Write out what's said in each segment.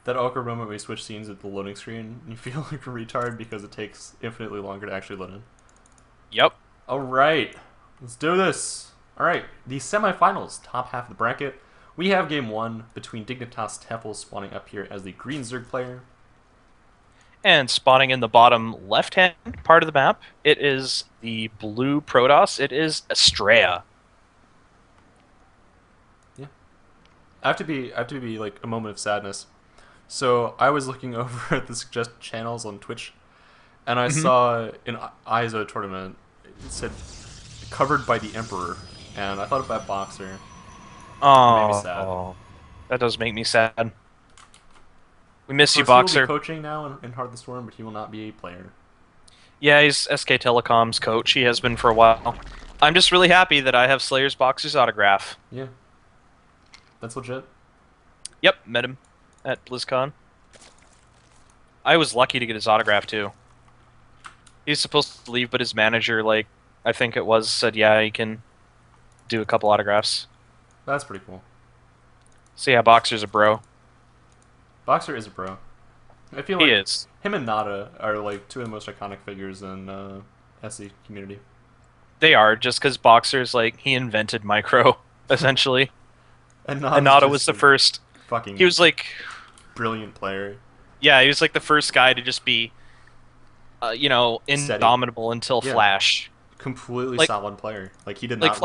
That awkward moment where you switch scenes at the loading screen and you feel like a retard because it takes infinitely longer to actually load in. Yep. Alright, let's do this. Alright, the semifinals, top half of the bracket. We have game one between Dignitas dTefel spawning up here as the green Zerg player. And spawning in the bottom left-hand part of the map, it is the blue Protoss. It is SCAstrea. Yeah. I have to be like a moment of sadness. So I was looking over at the suggested channels on Twitch, and I saw an ISO tournament. It said covered by the Emperor, and I thought about Boxer. It made me sad. Oh, that does make me sad. We miss Of you, course, he will Boxer. be coaching now in Heart of the Storm, but he will not be a player. Yeah, he's SK Telecom's coach. He has been for a while. I'm just really happy that I have Slayer's Boxer's autograph. Yeah, that's legit. Yep, met him at BlizzCon. I was lucky to get his autograph, too. He was supposed to leave, but his manager, like, I think it was, said, yeah, he can do a couple autographs. That's pretty cool. So yeah, Boxer's a bro. Boxer is a bro. I feel He like is. him and Nada are like two of the most iconic figures in SC community. They are, just because Boxer's, like, he invented micro, essentially. And And Nada's Nada just was the a first. fucking He was, like, brilliant player. yeah, he was, like, the first guy to just be, you know, Steady. indomitable until Yeah. Flash. Completely Like- solid player. Like he did Like, not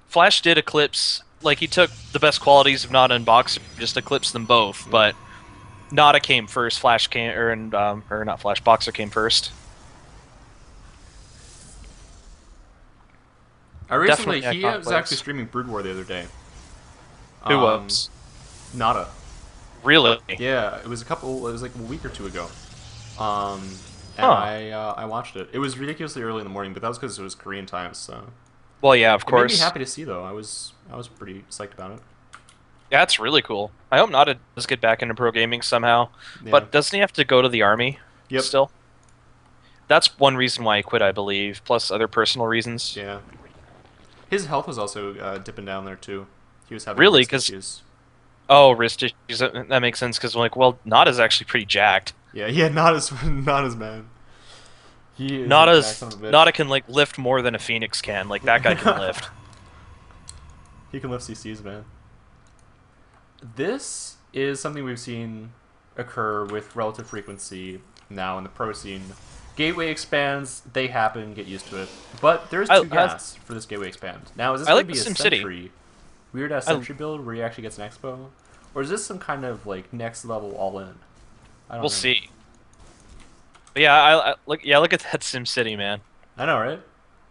Flash did eclipse, like, he took the best qualities of Nada and Boxer, just eclipsed them both, but Nada came first, Flash came, or not Flash, Boxer came first. I recently Definitely he iconic was players. actually streaming Brood War the other day. Who was? Nada. Really? Yeah, it was like a week or two ago. And Huh. I watched it. It was ridiculously early in the morning, but that was because it was Korean time. So Well, yeah, of it made me course. happy to see though. I was pretty psyched about it. Yeah, that's really cool. I hope Nada does get back into pro gaming somehow. Yeah. But doesn't he have to go to the army Yep. still? That's one reason why he quit, I believe, plus other personal reasons. Yeah. His health was also dipping down there too. He was having Really? wrist 'Cause- issues. Oh, wrist issues. That makes sense, because, like, well, Nada's actually pretty jacked. Yeah, not as man. He is a jack son of a bitch. Nada can, like, lift more than a Phoenix can. Like, that guy can lift. He can lift CCs, man. This is something we've seen occur with relative frequency now in the pro scene. Gateway expands, they happen, get used to it. But there's two gas for this gateway expand. Now, is this I going like to be the a SimCity. Sentry, weird-ass Sentry build where he actually gets an Expo? Or is this some kind of, like, next level all-in? I don't know. We'll see. But yeah, I look. Yeah, look at that SimCity, man. I know, right?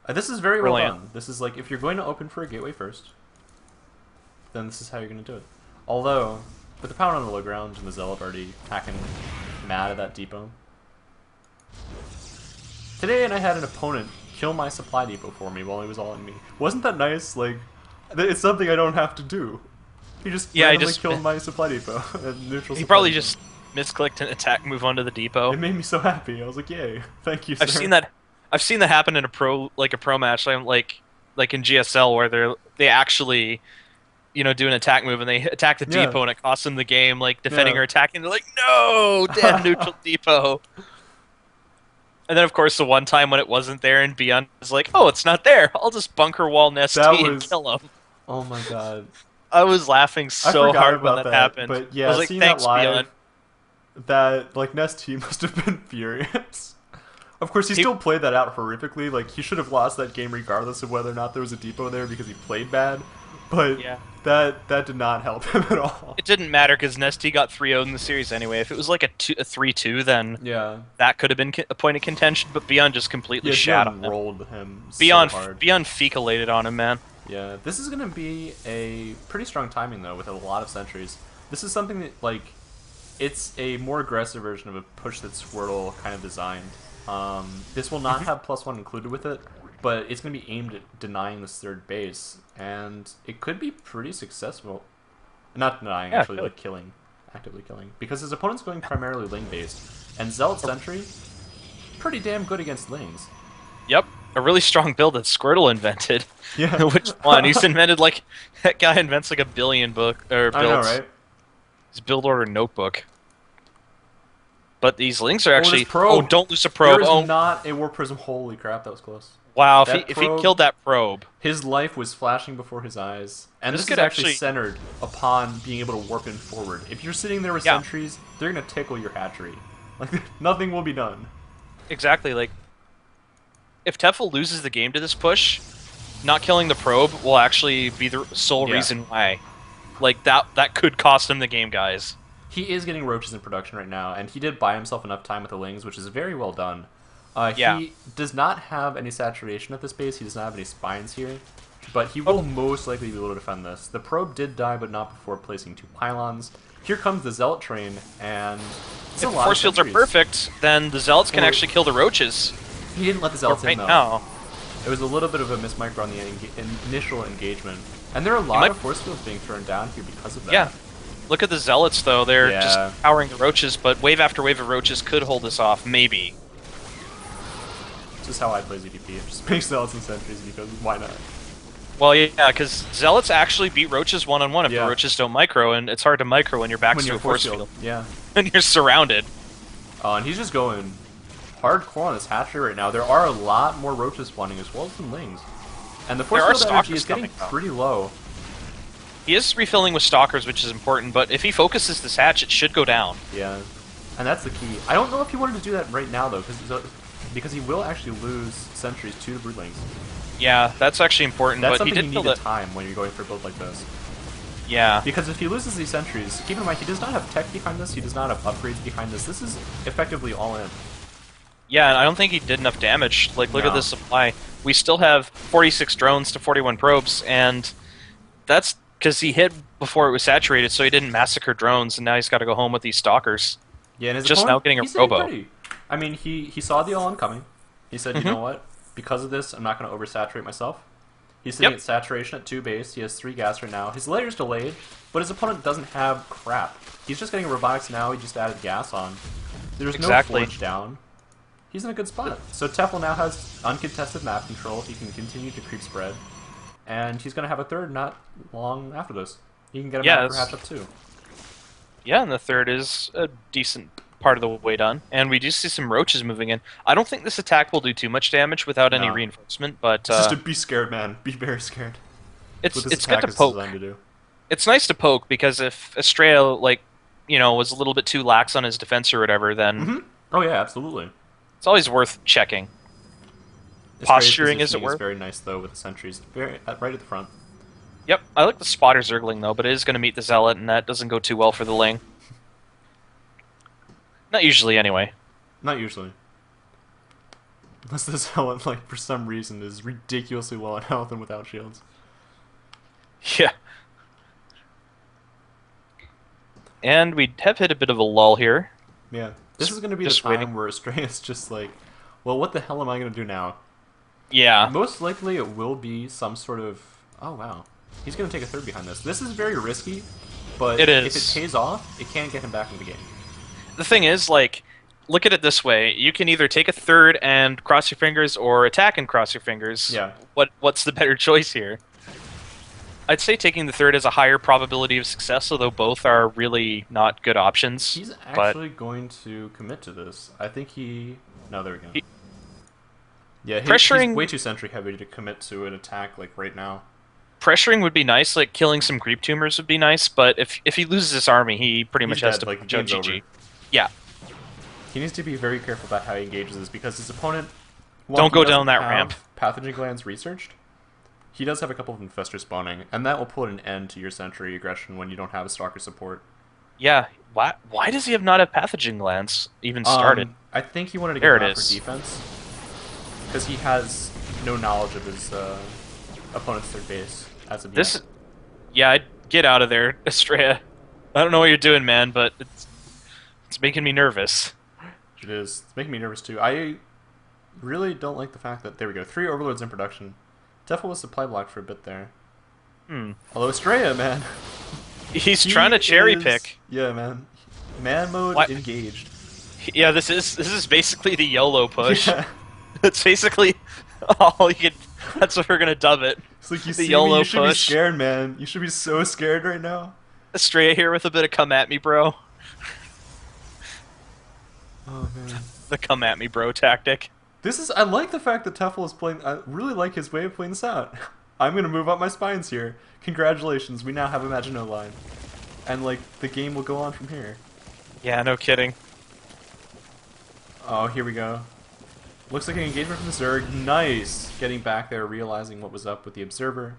This is very well Brilliant. done. This is like, if you're going to open for a gateway first, then this is how you're going to do it. Although, with the power on the low ground and the Zealot already hacking mad at that depot. Today, and I had an opponent kill my supply depot for me while he was all in me. Wasn't that nice? Like, it's something I don't have to do. He just randomly killed my supply depot at neutral. He supply probably depot. just misclicked an attack move onto the depot. It made me so happy. I was like, "Yay! Thank you, sir." I've seen that happen in a pro match, like in GSL, where they actually, you know, do an attack move and they attack the depot and it costs them the game, like defending or attacking. They're like, "No, dead neutral depot." And then, of course, the one time when it wasn't there and Beyond was like, "Oh, it's not there. I'll just bunker wall nest and kill him." Oh my god. I was laughing so hard when that happened. But yeah, I was like, seeing "Thanks, that live, Beyond." that like Nest T must have been furious. Of course, he still played that out horrifically. Like he should have lost that game regardless of whether or not there was a depot there because he played bad. But yeah, that did not help him at all. It didn't matter because Nesty got 3-0'd in the series anyway. If it was like a 3-2, then that could have been a point of contention. But Beyond just completely shat on him. Rolled him Beyond so hard. Beyond fecalated on him, man. Yeah, this is gonna be a pretty strong timing though, with a lot of sentries. This is something that like, it's a more aggressive version of a push that Squirtle kind of designed. This will not have +1 included with it, but it's going to be aimed at denying this third base, and it could be pretty successful. Not denying, actually, like killing, actively killing, because his opponent's going primarily lane based, and Zealot Sentry, pretty damn good against lanes. Yep, a really strong build that Squirtle invented. Yeah. Which one? He's invented like that guy invents like a billion builds. I know, right? His build order notebook. But these links are actually... this probe. Oh, don't lose a probe. There is Oh, not a Warp Prism. Holy crap, that was close. wow, if he Probe, killed that probe... his life was flashing before his eyes. And this could is actually centered upon being able to warp in forward. If you're sitting there with sentries, they're going to tickle your hatchery. Like, nothing will be done. Exactly, like... If dTefel loses the game to this push, not killing the probe will actually be the sole reason why. Like, that could cost him the game, guys. He is getting roaches in production right now, and he did buy himself enough time with the Lings, which is very well done. He does not have any saturation at this base, he does not have any spines here, but he will most likely be able to defend this. The probe did die, but not before placing 2 pylons. Here comes the Zealot train, and if the force fields are perfect, then the Zealots can actually kill the roaches. He didn't let the Zealots in, though. Now. It was a little bit of a mismicro on the initial engagement. And there are a lot of force fields being thrown down here because of that. Yeah. Look at the Zealots, though. They're just powering the roaches, but wave after wave of roaches could hold this off, maybe. This is how I play ZDP. It just makes Zealots and sentries because why not? Well, yeah, because Zealots actually beat roaches one-on-one if the roaches don't micro, and it's hard to micro when you're back to a force field. Yeah. And you're surrounded. And he's just going hardcore on his hatchery right now. There are a lot more roaches spawning as well as some Lings. And the force field energy is getting pretty low. He is refilling with Stalkers, which is important, but if he focuses this hatch, it should go down. Yeah, and that's the key. I don't know if he wanted to do that right now, though, because he will actually lose sentries to the Broodlings. Yeah, that's actually important, but he did need a time when you're going for a build like this. Yeah. Because if he loses these sentries, keep in mind, he does not have tech behind this, he does not have upgrades behind this. This is effectively all in. Yeah, and I don't think he did enough damage. Like, look at this supply. We still have 46 drones to 41 probes, and that's because he hit before it was saturated, so he didn't massacre drones, and now he's got to go home with these Stalkers. Yeah, and his just opponent, now getting a robo. I mean, he saw the all-in coming. He said, you know what? Because of this, I'm not going to oversaturate myself. He's sitting at saturation at 2 base. He has 3 gas right now. His layer's delayed, but his opponent doesn't have crap. He's just getting robotics now. He just added gas on. There's no forge down. He's in a good spot. So dTefel now has uncontested map control. He can continue to creep spread. And he's going to have a third not long after this. He can get a map for hatch up too. Yeah, and the third is a decent part of the way done. And we do see some roaches moving in. I don't think this attack will do too much damage without any reinforcement, but... just to be scared, man. Be very scared. It's good to poke. It's nice to poke, because if SCAstrea, like, you know, was a little bit too lax on his defense or whatever, then... Oh yeah, absolutely. It's always worth checking. Posturing, as it were. Is very nice though with the sentries, right at the front. Yep, I like the spotter Zergling though, but it is going to meet the Zealot, and that doesn't go too well for the Ling. Not usually, anyway. Not usually. Unless the Zealot, like, for some reason, is ridiculously low on health and without shields. Yeah. And we have hit a bit of a lull here. Yeah. This is going to be the time where SCAstrea is just like, well, what the hell am I going to do now? Yeah. Most likely it will be some sort of... Oh, wow. He's going to take a third behind this. This is very risky, but if it pays off, it can get him back in the game. The thing is, like, look at it this way. You can either take a third and cross your fingers, or attack and cross your fingers. Yeah. What's the better choice here? I'd say taking the third has a higher probability of success, although both are really not good options. He's actually going to commit to this. I think he... No, there we go. He's way too sentry heavy to commit to an attack like right now. Pressuring would be nice, like killing some creep tumors would be nice, but if he loses this army, he pretty much has to like, go GG. Yeah. He needs to be very careful about how he engages this, because his opponent... Don't go down that ramp. Pathogen glands researched. He does have a couple of infestors spawning, and that will put an end to your sentry aggression when you don't have a stalker support. Yeah. Why does he not have pathogen glands even started? I think he wanted to get out for defense, because he has no knowledge of his opponent's third base as of yet. Yeah, I'd get out of there, SCAstrea. I don't know what you're doing, man, but it's making me nervous. It is. It's making me nervous too. I really don't like the fact that, there we go, 3 overlords in production. dTefel was supply blocked for a bit there. Although SCAstrea, man. He's trying to cherry pick. Yeah, man. Man mode engaged. Yeah, this is basically the YOLO push. Yeah. It's basically all you can. That's what we're gonna dub it. It's like you see YOLO push. You should be scared, man. You should be so scared right now. SCAstrea here with a bit of come at me, bro. Oh man. The come at me, bro tactic. I like the fact that TeFel is playing. I really like his way of playing this out. I'm gonna move up my spines here. Congratulations, we now have a Maginot line, and like the game will go on from here. Yeah, no kidding. Oh, here we go. Looks like an engagement from the Zerg. Nice! Getting back there, realizing what was up with the Observer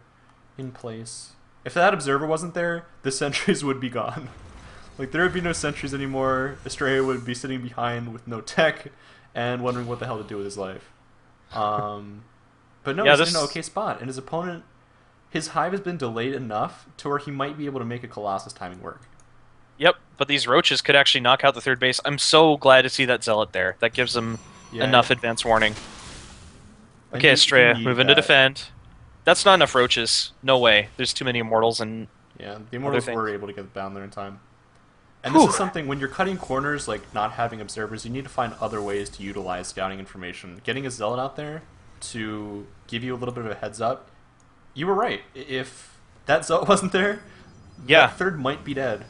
in place. If that Observer wasn't there, the sentries would be gone. Like, there would be no sentries anymore. SCAstrea would be sitting behind with no tech and wondering what the hell to do with his life. But no, yeah, he's in an okay spot. And his opponent, his hive has been delayed enough to where he might be able to make a Colossus timing work. Yep, but these roaches could actually knock out the third base. I'm so glad to see that Zealot there. That gives them enough advance warning. Okay, SCAstrea, moving to defend. That's not enough roaches. No way. There's too many Immortals and yeah, the Immortals were able to get down there in time. And this is something, when you're cutting corners, like not having observers, you need to find other ways to utilize scouting information. Getting a Zealot out there to give you a little bit of a heads up. You were right. If that Zealot wasn't there, that third might be dead.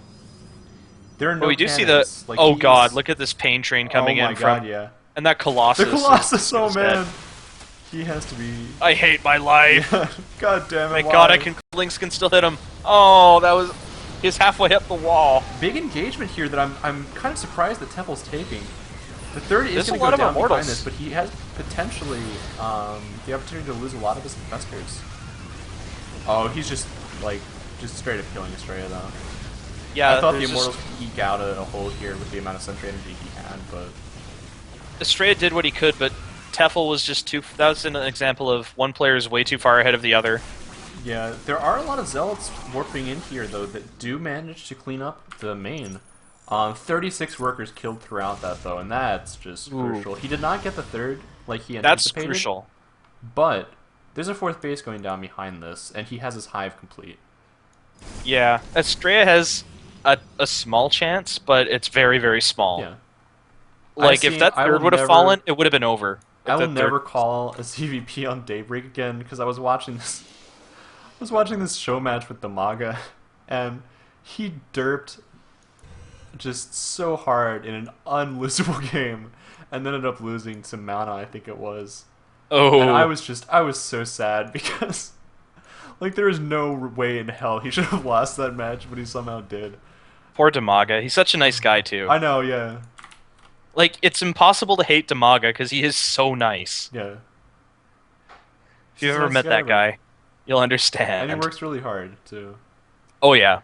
There are no we do cannons. see the... Like, oh god, look at this pain train coming in my from... God, yeah. And that Colossus. The Colossus, oh man. Dead. He has to be... I hate my life. Yeah. God damn it, Thank God Links can still hit him. Oh, that was... He's halfway up the wall. Big engagement here that I'm kind of surprised that Tefel's taking. The third is going to go down Immortals behind this, but he has potentially the opportunity to lose a lot of his investors. Oh, he's just like straight up killing SCAstrea though. Yeah, I thought the Immortals could eke out a hole here with the amount of sentry energy he had, but SCAstrea did what he could, but TeFel was just too... That was an example of one player is way too far ahead of the other. Yeah, there are a lot of Zealots warping in here, though, that do manage to clean up the main. 36 workers killed throughout that, though, and that's just crucial. He did not get the third like he anticipated. That's crucial. But there's a fourth base going down behind this, and he has his hive complete. Yeah, SCAstrea has a small chance, but it's very, very small. Yeah. Like, if that third would have fallen, it would have been over. I will never call a CVP on Daybreak again, because I was watching this... I was watching this show match with the Maga, and he derped just so hard in an unlosable game, and then ended up losing to Mana, I think it was. Oh. And I was so sad because, like, there is no way in hell he should have lost that match, but he somehow did. Poor Damaga. He's such a nice guy, too. I know, yeah. Like, it's impossible to hate Damaga because he is so nice. Yeah. If you've ever met that guy, you'll understand. And he works really hard, too. Oh, yeah.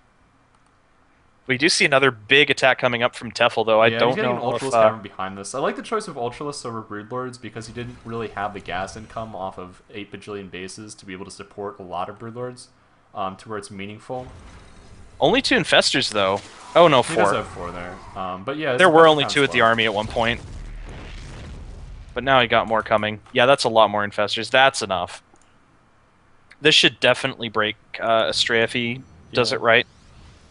We do see another big attack coming up from TeFel, though. I don't know an Ultralisk Cavern behind this. I like the choice of Ultralisk over Broodlords because he didn't really have the gas income off of 8 bajillion bases to be able to support a lot of Broodlords to where it's meaningful. Only 2 Infestors, though. Oh, no, 4. He does have 4 there. But yeah, there were only 2 at the army at one point. But now he got more coming. Yeah, that's a lot more Infestors. That's enough. This should definitely break SCAstrea if he does it right.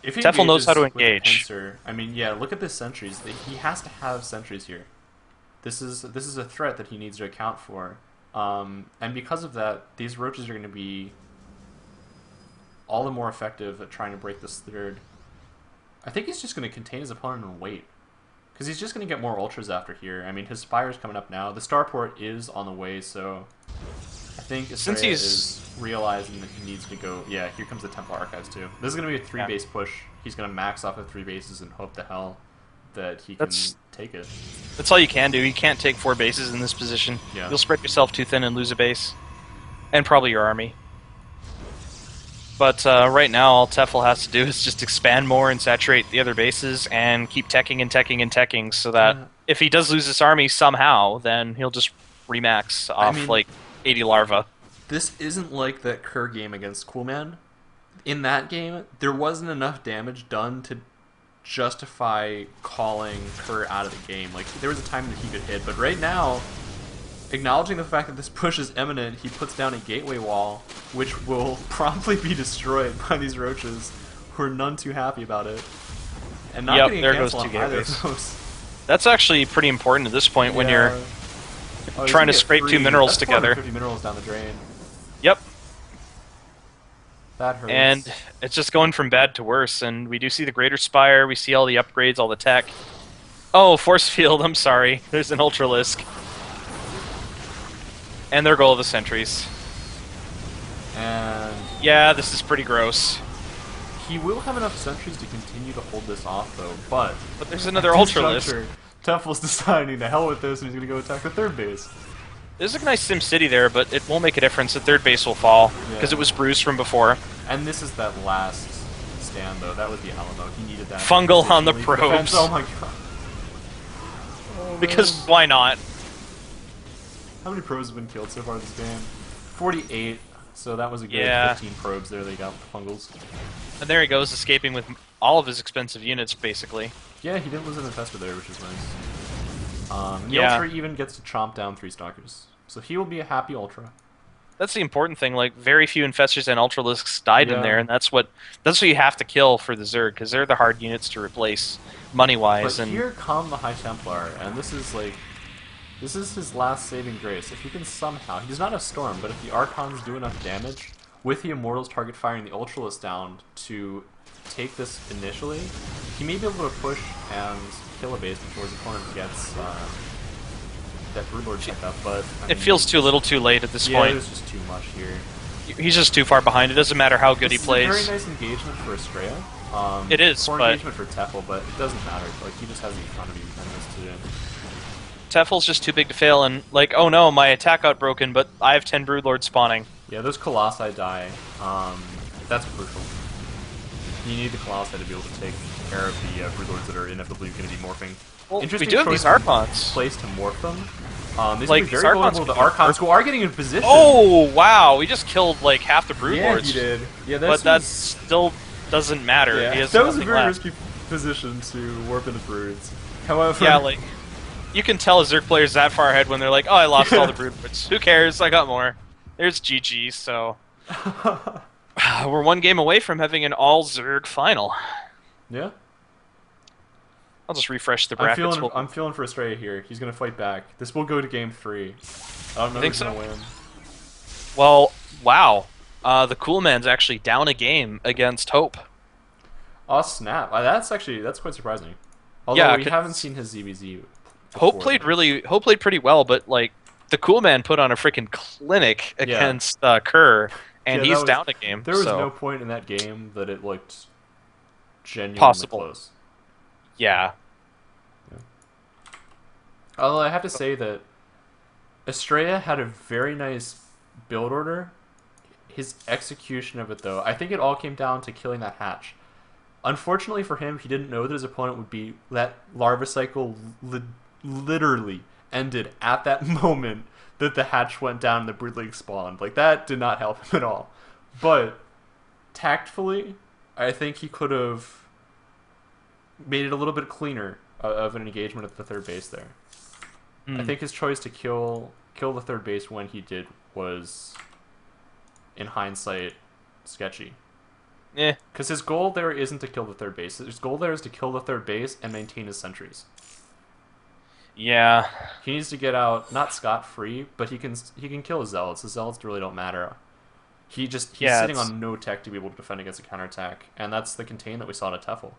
If he TeFel knows how to engage. I mean, yeah, look at the sentries. He has to have sentries here. This is a threat that he needs to account for. And because of that, these roaches are going to be all the more effective at trying to break this third. I think he's just going to contain his opponent and wait. Because he's just going to get more ultras after here. I mean, his Spire's coming up now. The Starport is on the way, so I think SCAstrea is realizing that he needs to go... Yeah, here comes the Temple Archives, too. This is going to be a 3-base push. He's going to max off of 3 bases and hope to hell that he can take it. That's all you can do. You can't take 4 bases in this position. Yeah. You'll spread yourself too thin and lose a base. And probably your army. But right now, all TeFel has to do is just expand more and saturate the other bases and keep teching and teching and teching so that if he does lose this army somehow, then he'll just remax off like 80 larvae. This isn't like that Kerr game against Coolman. In that game, there wasn't enough damage done to justify calling Kerr out of the game. Like, there was a time that he could hit, but right now, acknowledging the fact that this push is imminent, he puts down a gateway wall, which will promptly be destroyed by these roaches, who are none too happy about it. And not getting a cancel on either of those. That's actually pretty important at this point when you're trying to scrape 2 minerals together. 50 minerals down the drain. Yep. That hurts. And it's just going from bad to worse. And we do see the Greater Spire. We see all the upgrades, all the tech. Oh, Force Field. I'm sorry. There's an Ultralisk. And there go the sentries. And yeah, this is pretty gross. He will have enough sentries to continue to hold this off, though. But there's another Ultralisk. TeFel's deciding to hell with this, and he's going to go attack the third base. There's a nice Sim City there, but it won't make a difference. The third base will fall because it was bruised from before. And this is that last stand, though. That was the Alamo. He needed that. Fungal on the probes. Oh my god. Oh, because why not? How many probes have been killed so far this game? 48. So that was a good 15 probes there they got with Fungals. And there he goes, escaping with all of his expensive units, basically. Yeah, he didn't lose an infestor there, which is nice. The Ultra even gets to chomp down 3 Stalkers. So he will be a happy Ultra. That's the important thing. Like, very few Infestors and Ultralisks died in there, and that's what you have to kill for the Zerg, because they're the hard units to replace, money-wise. But here come the High Templar, and this is like... This is his last saving grace. If he can somehow... He does not have Storm, but if the Archons do enough damage, with the Immortals target firing the Ultralisk down to take this initially, he may be able to push and kill a base before his opponent gets that Broodlord checked up, but... it feels too little too late at this point. Yeah, it's just too much here. He's just too far behind. It doesn't matter how good he plays. It's a very nice engagement for SCAstrea. It is, poor but... engagement for TeFel, but it doesn't matter. Like, he just has the economy behind this to do. TeFel's just too big to fail, and like, oh no, my attack got broken, but I have 10 Broodlords spawning. Yeah, those Colossi die. That's crucial. You need the Colossi to be able to take care of the Broodlords that are inevitably going to be morphing. Well, we do have these Archons. Place to morph them. These like, are very vulnerable to Archons, who are getting in position. Oh, wow, we just killed like half the Broodlords. Yeah, he did. Yeah, but that still doesn't matter. Yeah. He has that was a very left. risky position to warp into Broods. However... Yeah, like... You can tell a Zerg player's that far ahead when they're like, oh, I lost all the Broodlords. Who cares? I got more. There's GG, so... we're one game away from having an all-Zerg final. Yeah. I'll just refresh the brackets. I'm feeling for SCAstrea here. He's going to fight back. This will go to game 3. I don't know who's going to win. Well, wow. The Cool Man's actually down a game against Hope. Oh, snap. That's quite surprising. Although we haven't seen his ZBZ. Hope played pretty well, but like the Cool Man put on a freaking clinic against Kerr, and he's down a game. There was no point in that game that it looked genuinely close. Yeah. Although I have to say that SCAstrea had a very nice build order. His execution of it, though, I think it all came down to killing that hatch. Unfortunately for him, he didn't know that his opponent would be that larva cycle literally ended at that moment that the hatch went down and the broodling spawned. Like, that did not help him at all. But tactfully, I think he could have made it a little bit cleaner of an engagement at the third base there. I think his choice to kill the third base when he did was, in hindsight, sketchy. Yeah. Because his goal there isn't to kill the third base. His goal there is to kill the third base and maintain his sentries. Yeah. He needs to get out, not scot-free, but he can kill his Zealots. His Zealots really don't matter. He's sitting on no tech to be able to defend against a counterattack, and that's the contain that we saw to TeFel.